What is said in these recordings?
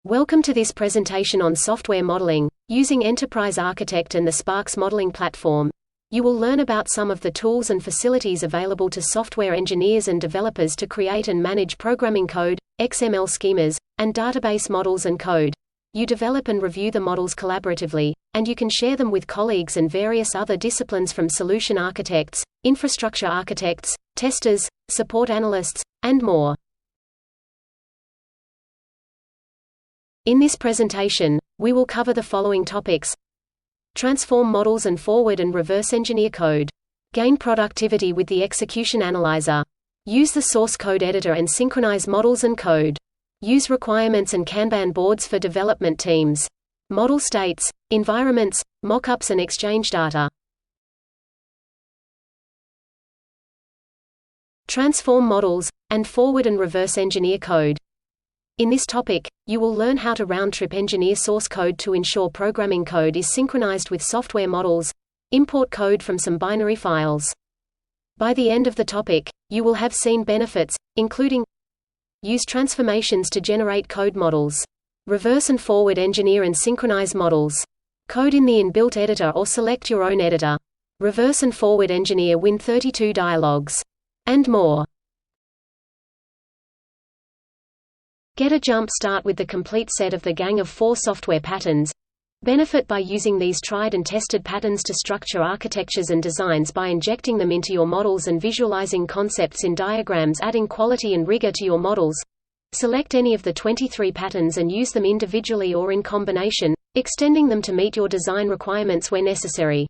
Welcome to this presentation on software modeling, using Enterprise Architect and the Sparks modeling platform. You will learn about some of the tools and facilities available to software engineers and developers to create and manage programming code, XML schemas, and database models and code. You develop and review the models collaboratively, and you can share them with colleagues and various other disciplines from solution architects, infrastructure architects, testers, support analysts, and more. In this presentation, we will cover the following topics: transform models and forward and reverse engineer code, gain productivity with the execution analyzer, use the source code editor and synchronize models and code, use requirements and Kanban boards for development teams, model states, environments, mockups and exchange data. Transform models, and forward and reverse engineer code. In this topic, you will learn how to round-trip engineer source code to ensure programming code is synchronized with software models, import code from some binary files. By the end of the topic, you will have seen benefits, including use transformations to generate code models, reverse and forward engineer and synchronize models, code in the inbuilt editor or select your own editor, reverse and forward engineer Win32 dialogues, and more. Get a jump start with the complete set of the Gang of 4 software patterns. Benefit by using these tried and tested patterns to structure architectures and designs by injecting them into your models and visualizing concepts in diagrams, adding quality and rigor to your models. Select any of the 23 patterns and use them individually or in combination, extending them to meet your design requirements where necessary.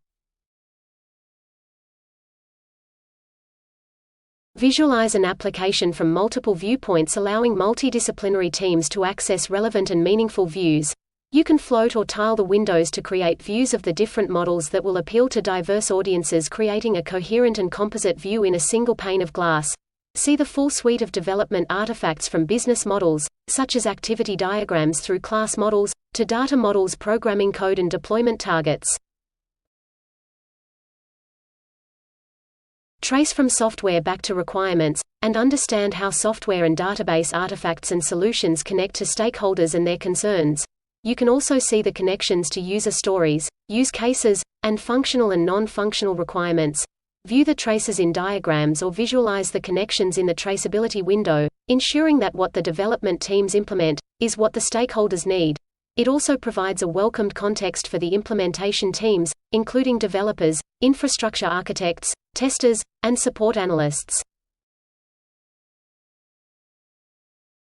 Visualize an application from multiple viewpoints, allowing multidisciplinary teams to access relevant and meaningful views. You can float or tile the windows to create views of the different models that will appeal to diverse audiences, creating a coherent and composite view in a single pane of glass. See the full suite of development artifacts from business models, such as activity diagrams, through class models, to data models, programming code and deployment targets. Trace from software back to requirements, and understand how software and database artifacts and solutions connect to stakeholders and their concerns. You can also see the connections to user stories, use cases, and functional and non-functional requirements. View the traces in diagrams or visualize the connections in the traceability window, ensuring that what the development teams implement is what the stakeholders need. It also provides a welcomed context for the implementation teams, including developers, infrastructure architects, testers, and support analysts.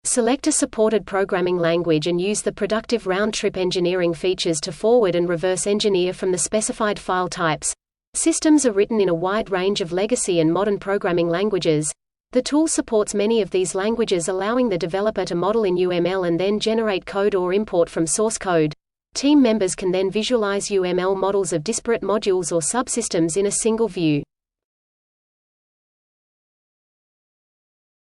Select a supported programming language and use the productive round-trip engineering features to forward and reverse engineer from the specified file types. Systems are written in a wide range of legacy and modern programming languages. The tool supports many of these languages, allowing the developer to model in UML and then generate code or import from source code. Team members can then visualize UML models of disparate modules or subsystems in a single view.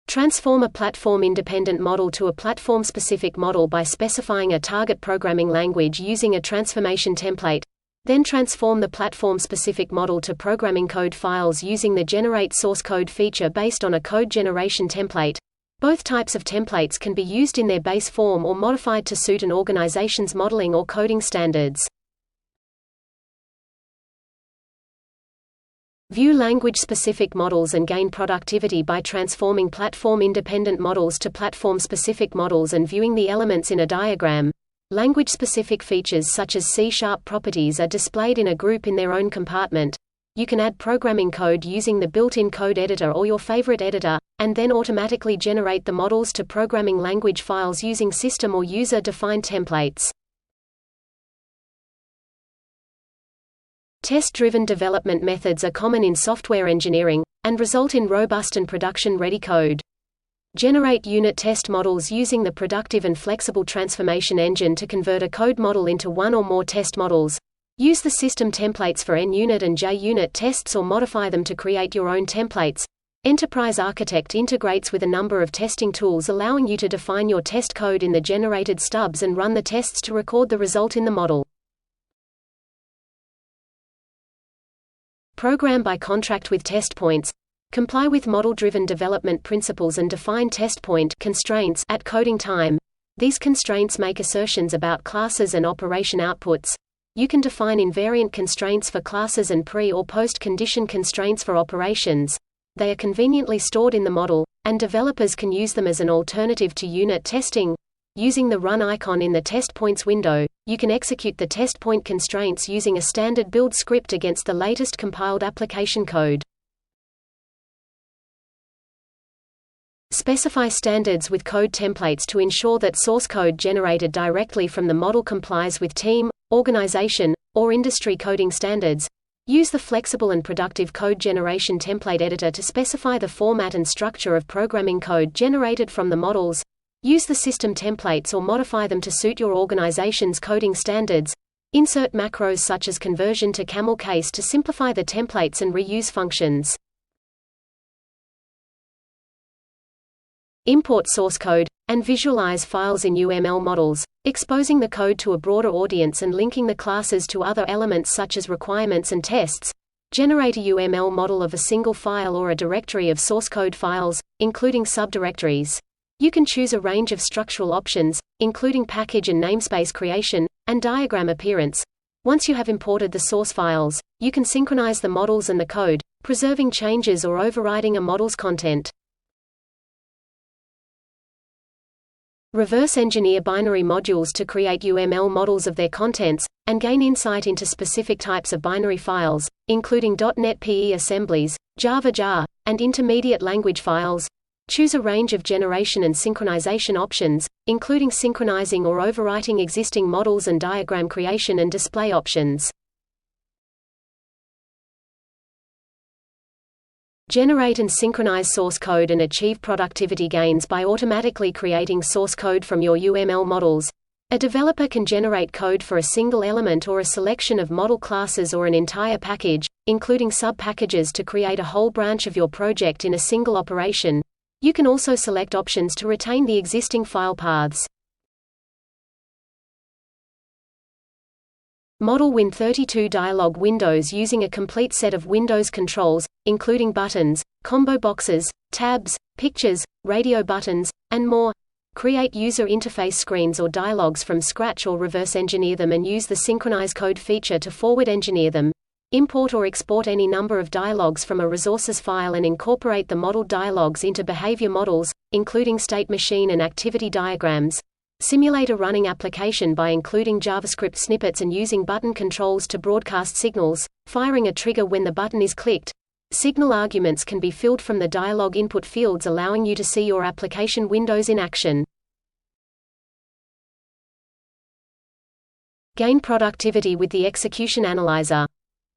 Transform a platform-independent model to a platform-specific model by specifying a target programming language using a transformation template. Then transform the platform-specific model to programming code files using the Generate Source Code feature based on a code generation template. Both types of templates can be used in their base form or modified to suit an organization's modeling or coding standards. View language-specific models and gain productivity by transforming platform-independent models to platform-specific models and viewing the elements in a diagram. Language-specific features such as C# properties are displayed in a group in their own compartment. You can add programming code using the built-in code editor or your favorite editor, and then automatically generate the models to programming language files using system or user-defined templates. Test-driven development methods are common in software engineering, and result in robust and production-ready code. Generate unit test models using the productive and flexible transformation engine to convert a code model into one or more test models. Use the system templates for NUnit and JUnit tests or modify them to create your own templates. Enterprise Architect integrates with a number of testing tools, allowing you to define your test code in the generated stubs and run the tests to record the result in the model. Program by contract with test points. Comply with model-driven development principles and define test point constraints at coding time. These constraints make assertions about classes and operation outputs. You can define invariant constraints for classes and pre- or post-condition constraints for operations. They are conveniently stored in the model, and developers can use them as an alternative to unit testing. Using the run icon in the test points window, you can execute the test point constraints using a standard build script against the latest compiled application code. Specify standards with code templates to ensure that source code generated directly from the model complies with team, organization, or industry coding standards. Use the flexible and productive code generation template editor to specify the format and structure of programming code generated from the models. Use the system templates or modify them to suit your organization's coding standards. Insert macros such as conversion to camel case to simplify the templates and reuse functions. Import source code, and visualize files in UML models, exposing the code to a broader audience and linking the classes to other elements such as requirements and tests. Generate a UML model of a single file or a directory of source code files, including subdirectories. You can choose a range of structural options, including package and namespace creation, and diagram appearance. Once you have imported the source files, you can synchronize the models and the code, preserving changes or overriding a model's content. Reverse engineer binary modules to create UML models of their contents, and gain insight into specific types of binary files, including .NET PE assemblies, Java JAR, and intermediate language files. Choose a range of generation and synchronization options, including synchronizing or overwriting existing models and diagram creation and display options. Generate and synchronize source code and achieve productivity gains by automatically creating source code from your UML models. A developer can generate code for a single element or a selection of model classes or an entire package, including sub-packages to create a whole branch of your project in a single operation. You can also select options to retain the existing file paths. Model Win32 dialog windows using a complete set of Windows controls, including buttons, combo boxes, tabs, pictures, radio buttons, and more. Create user interface screens or dialogs from scratch or reverse engineer them and use the synchronize code feature to forward engineer them. Import or export any number of dialogs from a resources file and incorporate the modeled dialogs into behavior models, including state machine and activity diagrams. Simulate a running application by including JavaScript snippets and using button controls to broadcast signals, firing a trigger when the button is clicked. Signal arguments can be filled from the dialog input fields, allowing you to see your application windows in action. Gain productivity with the Execution Analyzer.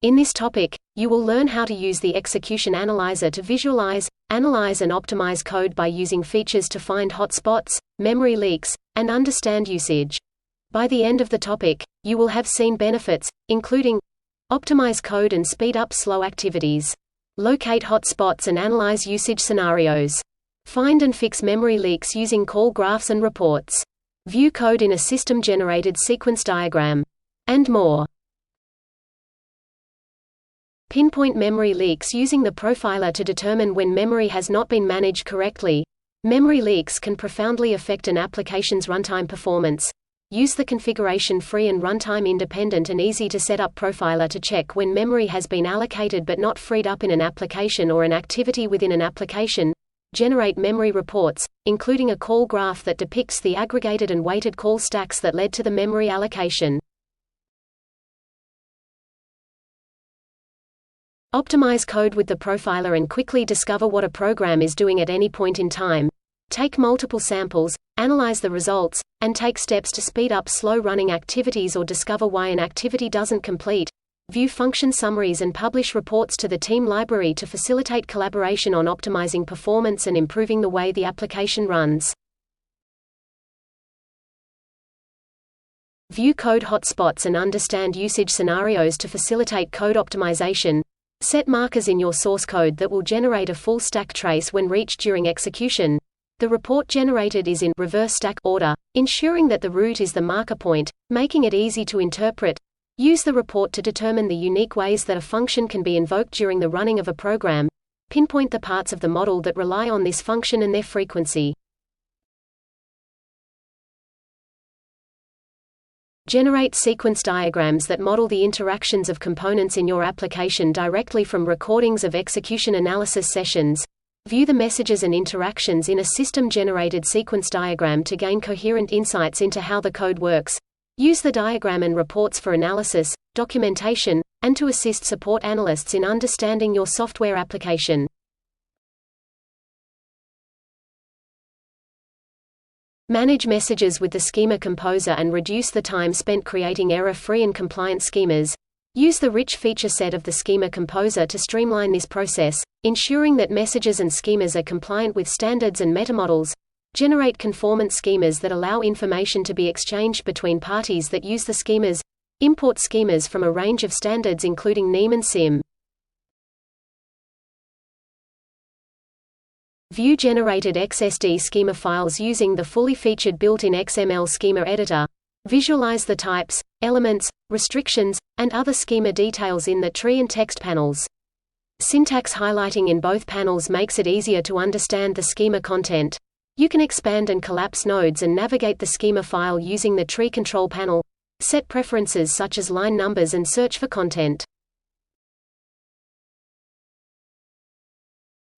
In this topic, you will learn how to use the Execution Analyzer to visualize, analyze and optimize code by using features to find hotspots, memory leaks, and understand usage. By the end of the topic, you will have seen benefits, including optimize code and speed up slow activities, locate hotspots and analyze usage scenarios, find and fix memory leaks using call graphs and reports, view code in a system-generated sequence diagram, and more. Pinpoint memory leaks using the profiler to determine when memory has not been managed correctly. Memory leaks can profoundly affect an application's runtime performance. Use the configuration-free and runtime-independent and easy-to-set-up profiler to check when memory has been allocated but not freed up in an application or an activity within an application. Generate memory reports, including a call graph that depicts the aggregated and weighted call stacks that led to the memory allocation. Optimize code with the profiler and quickly discover what a program is doing at any point in time. Take multiple samples, analyze the results, and take steps to speed up slow-running activities or discover why an activity doesn't complete. View function summaries and publish reports to the team library to facilitate collaboration on optimizing performance and improving the way the application runs. View code hotspots and understand usage scenarios to facilitate code optimization. Set markers in your source code that will generate a full stack trace when reached during execution. The report generated is in reverse stack order, ensuring that the root is the marker point, making it easy to interpret. Use the report to determine the unique ways that a function can be invoked during the running of a program. Pinpoint the parts of the model that rely on this function and their frequency. Generate sequence diagrams that model the interactions of components in your application directly from recordings of execution analysis sessions. View the messages and interactions in a system-generated sequence diagram to gain coherent insights into how the code works. Use the diagram and reports for analysis, documentation, and to assist support analysts in understanding your software application. Manage messages with the Schema Composer and reduce the time spent creating error-free and compliant schemas. Use the rich feature set of the Schema Composer to streamline this process, ensuring that messages and schemas are compliant with standards and metamodels. Generate conformance schemas that allow information to be exchanged between parties that use the schemas. Import schemas from a range of standards including NEM and SIM. View generated XSD schema files using the fully featured built-in XML schema editor. Visualize the types, elements, restrictions, and other schema details in the tree and text panels. Syntax highlighting in both panels makes it easier to understand the schema content. You can expand and collapse nodes and navigate the schema file using the tree control panel. Set preferences such as line numbers and search for content.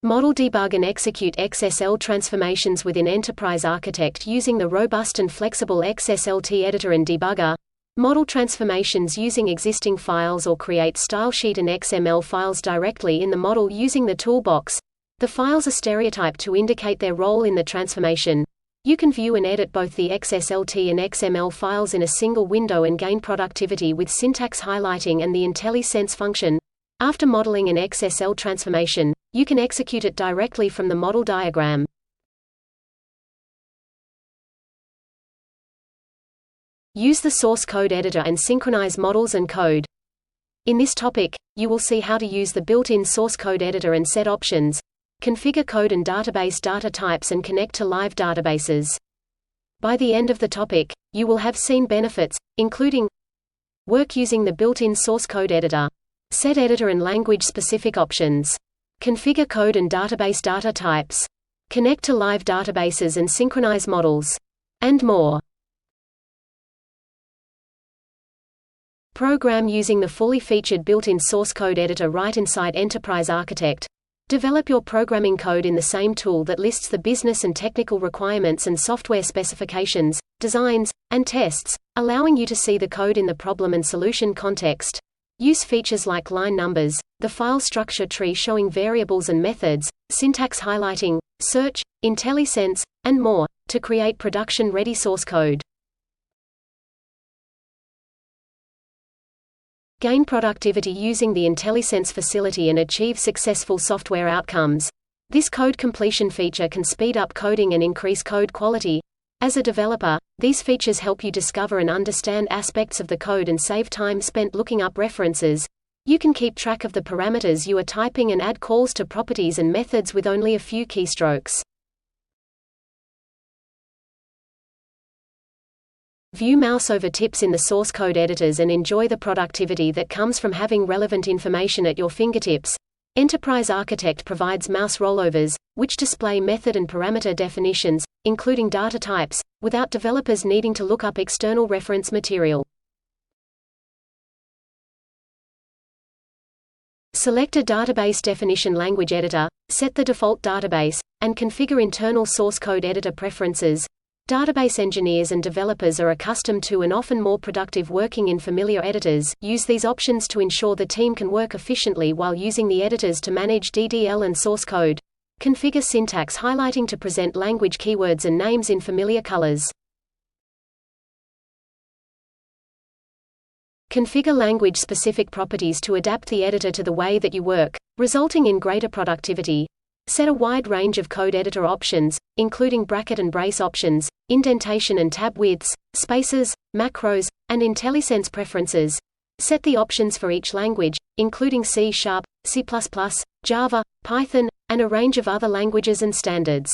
Model debug and execute XSL transformations within Enterprise Architect using the robust and flexible XSLT editor and debugger. Model transformations using existing files or create stylesheet and XML files directly in the model using the toolbox. The files are stereotyped to indicate their role in the transformation. You can view and edit both the XSLT and XML files in a single window and gain productivity with syntax highlighting and the IntelliSense function. After modeling an XSL transformation, you can execute it directly from the model diagram. Use the source code editor and synchronize models and code. In this topic, you will see how to use the built-in source code editor and set options, configure code and database data types and connect to live databases. By the end of the topic, you will have seen benefits, including work using the built-in source code editor, set editor and language-specific options, configure code and database data types, connect to live databases and synchronize models, and more. Program using the fully featured built-in source code editor right inside Enterprise Architect. Develop your programming code in the same tool that lists the business and technical requirements and software specifications, designs, and tests, allowing you to see the code in the problem and solution context. Use features like line numbers, the file structure tree showing variables and methods, syntax highlighting, search, IntelliSense, and more, to create production-ready source code. Gain productivity using the IntelliSense facility and achieve successful software outcomes. This code completion feature can speed up coding and increase code quality. As a developer, these features help you discover and understand aspects of the code and save time spent looking up references. You can keep track of the parameters you are typing and add calls to properties and methods with only a few keystrokes. View mouse over tips in the source code editors and enjoy the productivity that comes from having relevant information at your fingertips. Enterprise Architect provides mouse rollovers, which display method and parameter definitions, including data types, without developers needing to look up external reference material. Select a database definition language editor, set the default database, and configure internal source code editor preferences. Database engineers and developers are accustomed to and often more productive working in familiar editors. Use these options to ensure the team can work efficiently while using the editors to manage DDL and source code. Configure syntax highlighting to present language keywords and names in familiar colors. Configure language-specific properties to adapt the editor to the way that you work, resulting in greater productivity. Set a wide range of code editor options, including bracket and brace options, indentation and tab widths, spaces, macros, and IntelliSense preferences. Set the options for each language, including C#, C++, Java, Python, and a range of other languages and standards.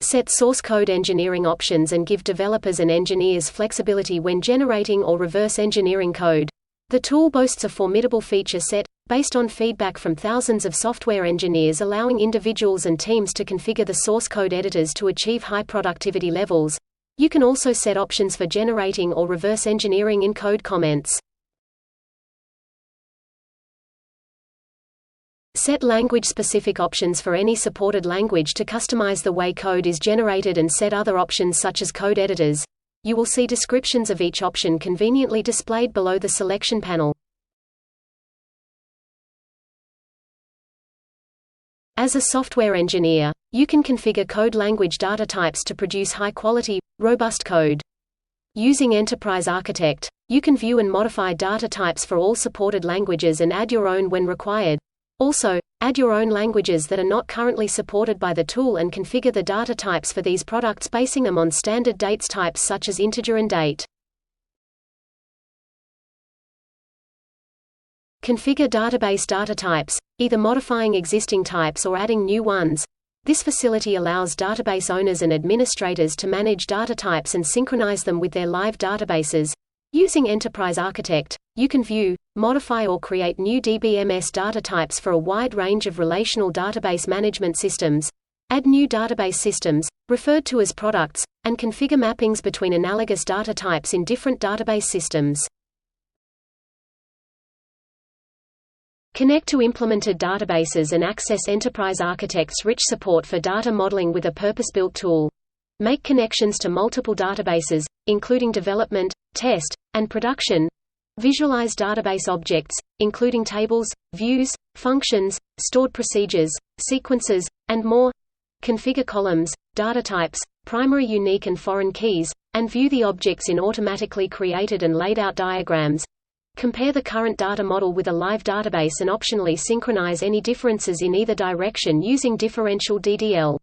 Set source code engineering options and give developers and engineers flexibility when generating or reverse engineering code. The tool boasts a formidable feature set, based on feedback from thousands of software engineers, allowing individuals and teams to configure the source code editors to achieve high productivity levels. You can also set options for generating or reverse engineering in-code comments. Set language-specific options for any supported language to customize the way code is generated, and set other options such as code editors. You will see descriptions of each option conveniently displayed below the selection panel. As a software engineer, you can configure code language data types to produce high-quality, robust code. Using Enterprise Architect, you can view and modify data types for all supported languages and add your own when required. Also, add your own languages that are not currently supported by the tool and configure the data types for these products, basing them on standard dates types such as integer and date. Configure database data types, either modifying existing types or adding new ones. This facility allows database owners and administrators to manage data types and synchronize them with their live databases. Using Enterprise Architect, you can view, modify or create new DBMS data types for a wide range of relational database management systems, add new database systems, referred to as products, and configure mappings between analogous data types in different database systems. Connect to implemented databases and access Enterprise Architect's rich support for data modeling with a purpose-built tool. Make connections to multiple databases, including development, test, and production. Visualize database objects, including tables, views, functions, stored procedures, sequences, and more. Configure columns, data types, primary unique and foreign keys, and view the objects in automatically created and laid out diagrams. Compare the current data model with a live database and optionally synchronize any differences in either direction using differential DDL.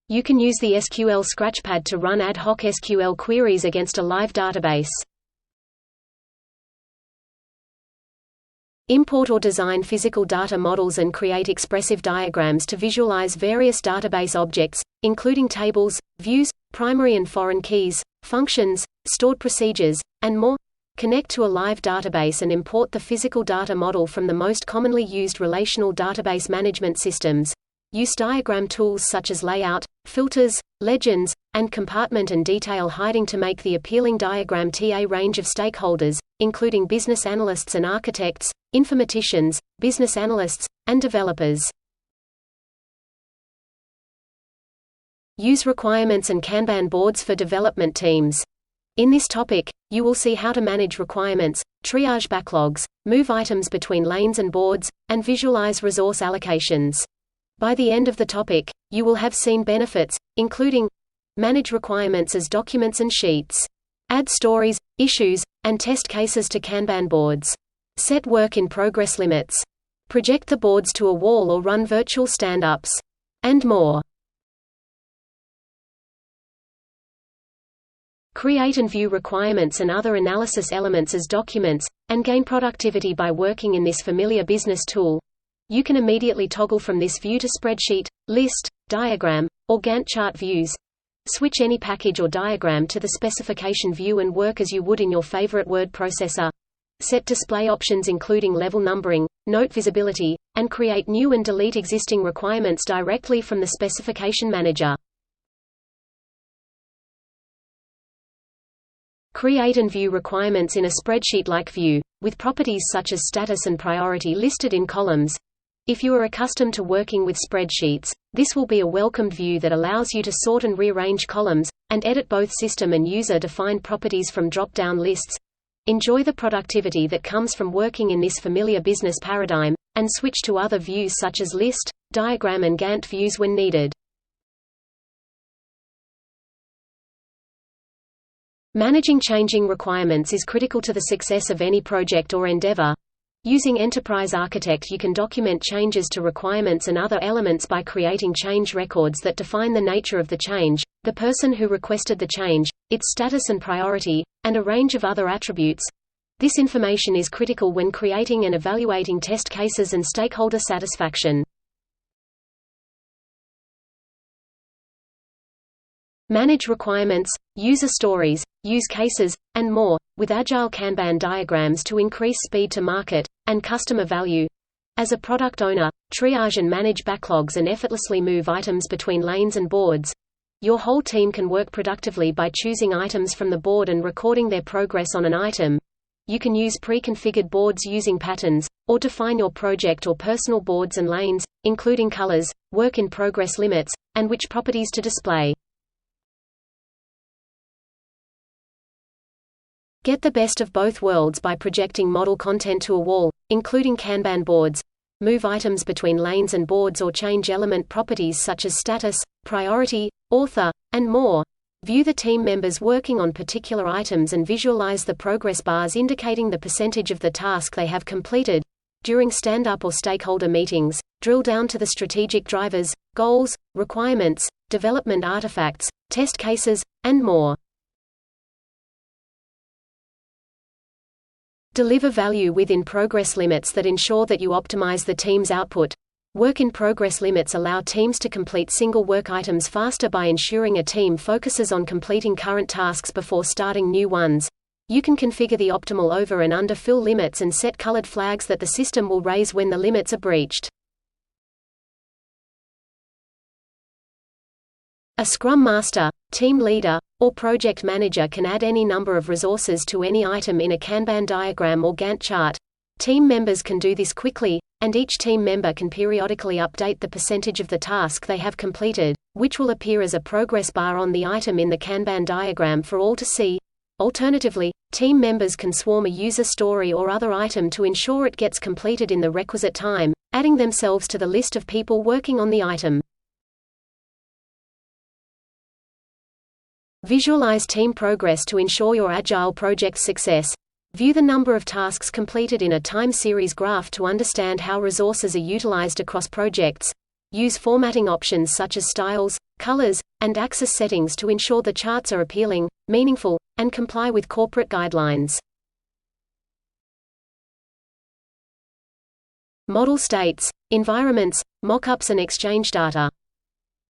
You can use the SQL Scratchpad to run ad hoc SQL queries against a live database. Import or design physical data models and create expressive diagrams to visualize various database objects, including tables, views, primary and foreign keys, functions, stored procedures, and more. Connect to a live database and import the physical data model from the most commonly used relational database management systems. Use diagram tools such as layout, filters, legends, and compartment and detail hiding to make the appealing diagram a range of stakeholders, including business analysts and architects, informaticians, business analysts, and developers. Use requirements and Kanban boards for development teams. In this topic, you will see how to manage requirements, triage backlogs, move items between lanes and boards, and visualize resource allocations. By the end of the topic, you will have seen benefits, including manage requirements as documents and sheets, add stories, issues, and test cases to Kanban boards, set work in progress limits, project the boards to a wall or run virtual stand-ups, and more. Create and view requirements and other analysis elements as documents, and gain productivity by working in this familiar business tool. You can immediately toggle from this view to spreadsheet, list, diagram, or Gantt chart views. Switch any package or diagram to the specification view and work as you would in your favorite word processor. Set display options including level numbering, note visibility, and create new and delete existing requirements directly from the specification manager. Create and view requirements in a spreadsheet-like view, with properties such as status and priority listed in columns. If you are accustomed to working with spreadsheets, this will be a welcomed view that allows you to sort and rearrange columns, and edit both system and user-defined properties from drop-down lists. Enjoy the productivity that comes from working in this familiar business paradigm, and switch to other views such as list, diagram and Gantt views when needed. Managing changing requirements is critical to the success of any project or endeavor. Using Enterprise Architect, you can document changes to requirements and other elements by creating change records that define the nature of the change, the person who requested the change, its status and priority, and a range of other attributes. This information is critical when creating and evaluating test cases and stakeholder satisfaction. Manage requirements, user stories, use cases, and more, with agile Kanban diagrams to increase speed to market, and customer value. As a product owner, triage and manage backlogs and effortlessly move items between lanes and boards. Your whole team can work productively by choosing items from the board and recording their progress on an item. You can use pre-configured boards using patterns, or define your project or personal boards and lanes, including colors, work-in-progress limits, and which properties to display. Get the best of both worlds by projecting model content to a wall, including Kanban boards. Move items between lanes and boards or change element properties such as status, priority, author, and more. View the team members working on particular items and visualize the progress bars indicating the percentage of the task they have completed. During stand-up or stakeholder meetings, drill down to the strategic drivers, goals, requirements, development artifacts, test cases, and more. Deliver value within progress limits that ensure that you optimize the team's output. Work-in-progress limits allow teams to complete single work items faster by ensuring a team focuses on completing current tasks before starting new ones. You can configure the optimal over and under fill limits and set colored flags that the system will raise when the limits are breached. A Scrum Master, team leader, or project manager can add any number of resources to any item in a Kanban diagram or Gantt chart. Team members can do this quickly, and each team member can periodically update the percentage of the task they have completed, which will appear as a progress bar on the item in the Kanban diagram for all to see. Alternatively, team members can swarm a user story or other item to ensure it gets completed in the requisite time, adding themselves to the list of people working on the item. Visualize team progress to ensure your agile project's success. View the number of tasks completed in a time series graph to understand how resources are utilized across projects. Use formatting options such as styles, colors, and axis settings to ensure the charts are appealing, meaningful, and comply with corporate guidelines. Model states, environments, mockups and exchange data.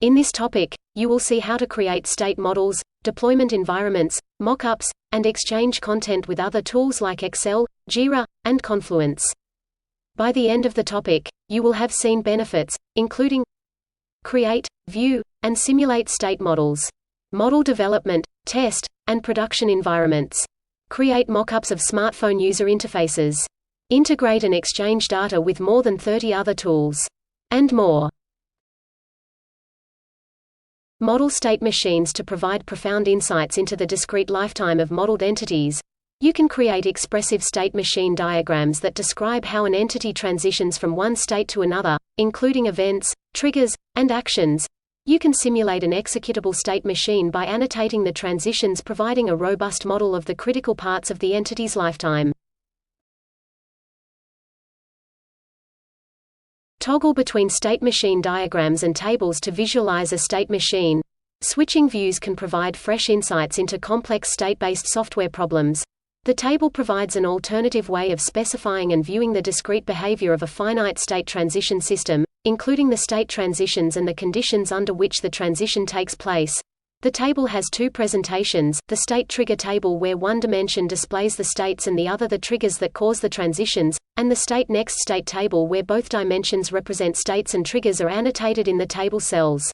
In this topic, you will see how to create state models, deployment environments, mockups, and exchange content with other tools like Excel, Jira, and Confluence. By the end of the topic, you will have seen benefits, including create, view, and simulate state models, model development, test, and production environments, create mockups of smartphone user interfaces, integrate and exchange data with more than 30 other tools, and more. Model state machines to provide profound insights into the discrete lifetime of modeled entities. You can create expressive state machine diagrams that describe how an entity transitions from one state to another, including events, triggers, and actions. You can simulate an executable state machine by annotating the transitions, providing a robust model of the critical parts of the entity's lifetime. Toggle between state machine diagrams and tables to visualize a state machine. Switching views can provide fresh insights into complex state-based software problems. The table provides an alternative way of specifying and viewing the discrete behavior of a finite state transition system, including the state transitions and the conditions under which the transition takes place. The table has two presentations, the state trigger table where one dimension displays the states and the other the triggers that cause the transitions, and the state next state table where both dimensions represent states and triggers are annotated in the table cells.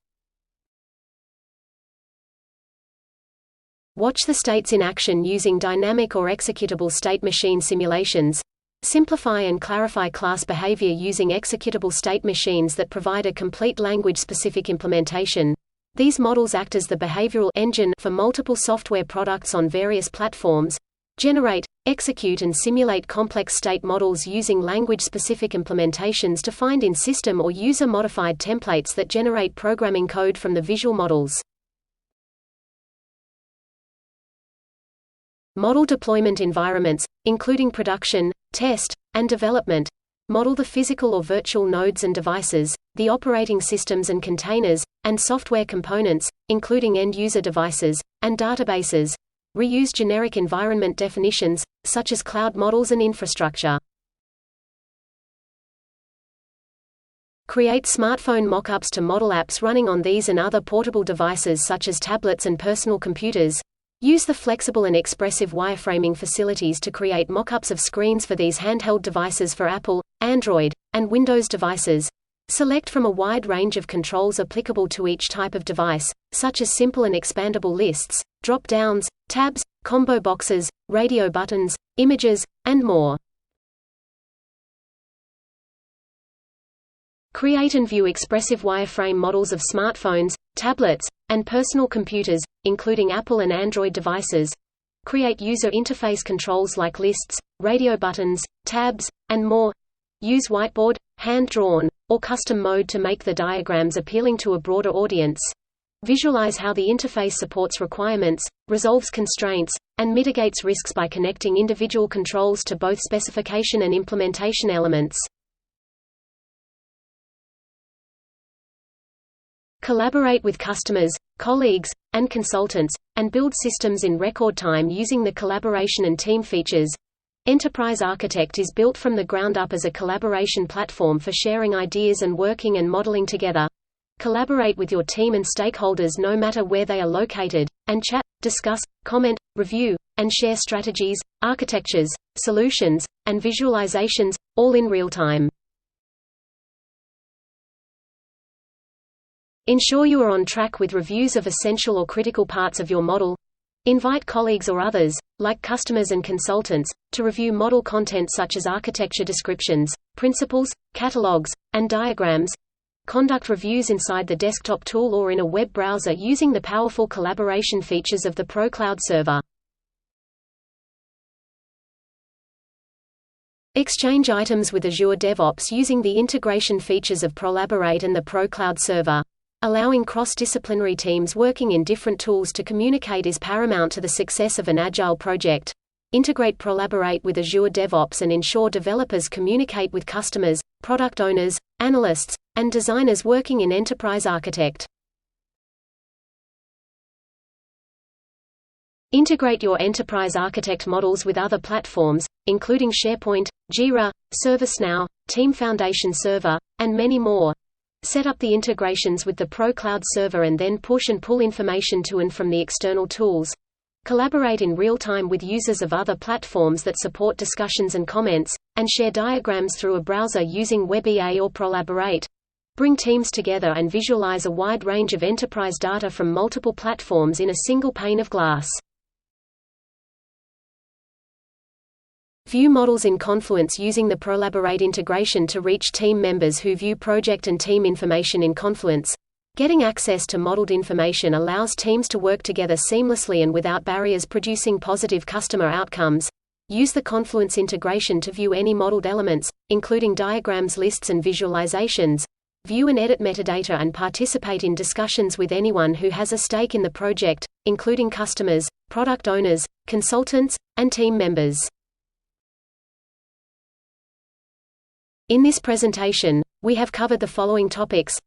Watch the states in action using dynamic or executable state machine simulations. Simplify and clarify class behavior using executable state machines that provide a complete language-specific implementation. These models act as the behavioral engine for multiple software products on various platforms. Generate, execute and simulate complex state models using language-specific implementations defined in system or user-modified templates that generate programming code from the visual models. Model deployment environments, including production, test, and development. Model the physical or virtual nodes and devices, the operating systems and containers, and software components, including end-user devices, and databases. Reuse generic environment definitions, such as cloud models and infrastructure. Create smartphone mockups to model apps running on these and other portable devices such as tablets and personal computers. Use the flexible and expressive wireframing facilities to create mockups of screens for these handheld devices for Apple, Android, and Windows devices. Select from a wide range of controls applicable to each type of device, such as simple and expandable lists, drop-downs, tabs, combo boxes, radio buttons, images, and more. Create and view expressive wireframe models of smartphones, tablets, and personal computers, including Apple and Android devices. Create user interface controls like lists, radio buttons, tabs, and more. Use whiteboard, hand-drawn, or custom mode to make the diagrams appealing to a broader audience. Visualize how the interface supports requirements, resolves constraints, and mitigates risks by connecting individual controls to both specification and implementation elements. Collaborate with customers, colleagues, and consultants, and build systems in record time using the collaboration and team features. Enterprise Architect is built from the ground up as a collaboration platform for sharing ideas and working and modeling together. Collaborate with your team and stakeholders no matter where they are located, and chat, discuss, comment, review, and share strategies, architectures, solutions, and visualizations, all in real time. Ensure you are on track with reviews of essential or critical parts of your model. Invite colleagues or others, like customers and consultants, to review model content such as architecture descriptions, principles, catalogs, and diagrams. Conduct reviews inside the desktop tool or in a web browser using the powerful collaboration features of the ProCloud server. Exchange items with Azure DevOps using the integration features of Prolaborate and the ProCloud server. Allowing cross-disciplinary teams working in different tools to communicate is paramount to the success of an agile project. Integrate Prolaborate with Azure DevOps and ensure developers communicate with customers, product owners, analysts, and designers working in Enterprise Architect. Integrate your Enterprise Architect models with other platforms, including SharePoint, Jira, ServiceNow, Team Foundation Server, and many more. Set up the integrations with the ProCloud server and then push and pull information to and from the external tools. Collaborate in real time with users of other platforms that support discussions and comments, and share diagrams through a browser using WebEA or Prolaborate. Bring teams together and visualize a wide range of enterprise data from multiple platforms in a single pane of glass. View models in Confluence using the Prolaborate integration to reach team members who view project and team information in Confluence. Getting access to modeled information allows teams to work together seamlessly and without barriers, producing positive customer outcomes. Use the Confluence integration to view any modeled elements, including diagrams, lists, and visualizations. View and edit metadata and participate in discussions with anyone who has a stake in the project, including customers, product owners, consultants, and team members. In this presentation, we have covered the following topics: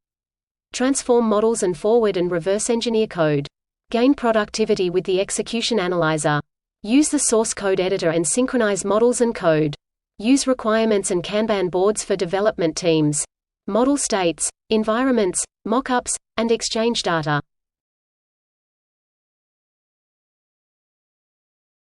transform models and forward and reverse engineer code. Gain productivity with the execution analyzer. Use the source code editor and synchronize models and code. Use requirements and Kanban boards for development teams. Model states, environments, mockups, and exchange data.